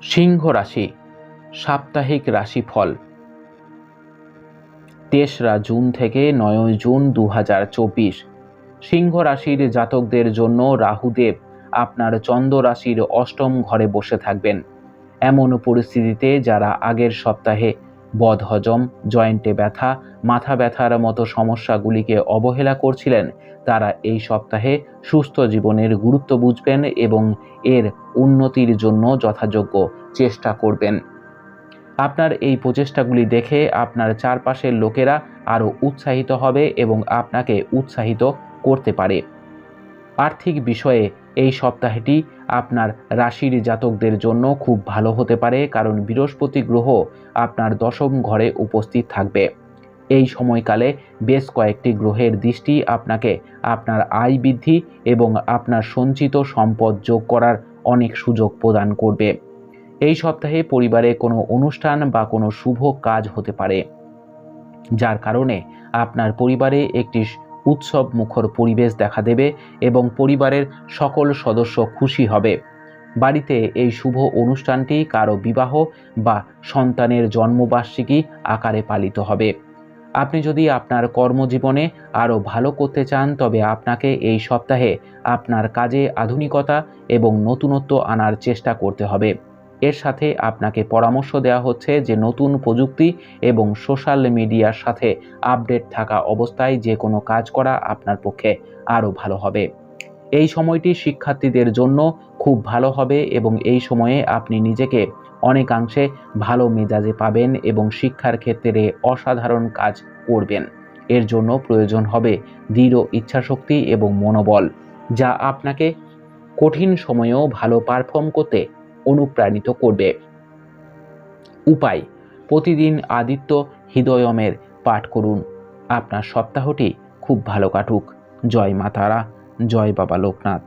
সিংহ রাশি সাপ্তাহিক রাশিফল ৩রা জুন থেকে ৯ই জুন ২০২৪। সিংহ রাশির জাতকদের জন্য রাহুদেব আপনার চন্দ্র রাশির অষ্টম ঘরে বসে থাকবেন। এমন পরিস্থিতিতে যারা আগের সপ্তাহে বদহজম, জয়েন্টে ব্যথা, মাথা ব্যথার মতো সমস্যাগুলিকে অবহেলা করছিলেন, তারা এই সপ্তাহে সুস্থ জীবনের গুরুত্ব বুঝবেন এবং এর উন্নতির জন্য যথাযোগ্য চেষ্টা করবেন। আপনার এই প্রচেষ্টাগুলি দেখে আপনার চারপাশের লোকেরা আরও উৎসাহিত হবে এবং আপনাকে উৎসাহিত করতে পারে। আর্থিক বিষয়ে এই সপ্তাহটি আপনার রাশির জাতকদের জন্য খুব ভালো হতে পারে, কারণ বৃহস্পতি গ্রহ আপনার দশম ঘরে উপস্থিত থাকবে। এই সময়কালে বেশ কয়েকটি গ্রহের দৃষ্টি আপনাকে আপনার আয় বৃদ্ধি এবং আপনার সঞ্চিত সম্পদ যোগ করার অনেক সুযোগ প্রদান করবে। এই সপ্তাহে পরিবারে কোনো অনুষ্ঠান বা কোনো শুভ কাজ হতে পারে, যার কারণে আপনার পরিবারে একটি উৎসব মুখর পরিবেশ দেখা দেবে এবং পরিবারের সকল সদস্য খুশি হবে। বাড়িতে এই শুভ অনুষ্ঠানটি কারো বিবাহ বা সন্তানের জন্মবার্ষিকী আকারে পালিত হবে। আপনি যদি আপনার কর্মজীবনে আরও ভালো করতে চান, তবে আপনাকে এই সপ্তাহে আপনার কাজে আধুনিকতা এবং নতুনত্ব আনার চেষ্টা করতে হবে। এর সাথে আপনাকে পরামর্শ দেওয়া হচ্ছে যে নতুন প্রযুক্তি এবং সোশ্যাল মিডিয়ার সাথে আপডেট থাকা অবস্থায় যে কোনো কাজ করা আপনার পক্ষে আরও ভালো হবে। এই সময়টি শিক্ষার্থীদের জন্য খুব ভালো হবে এবং এই সময়ে আপনি নিজেকে অনেকাংশে ভালো মেজাজে পাবেন এবং শিক্ষার ক্ষেত্রে অসাধারণ কাজ করবেন। এর জন্য প্রয়োজন হবে দৃঢ় ইচ্ছাশক্তি এবং মনোবল, যা আপনাকে কঠিন সময়েও ভালো পারফর্ম করতে অনুপ্রাণিত করবে। উপায়: প্রতিদিন আদিত্য হৃদয়মের পাঠ করুন। আপনার সপ্তাহটি খুব ভালো কাটুক। জয় মা তারা, জয় বাবা লোকনাথ।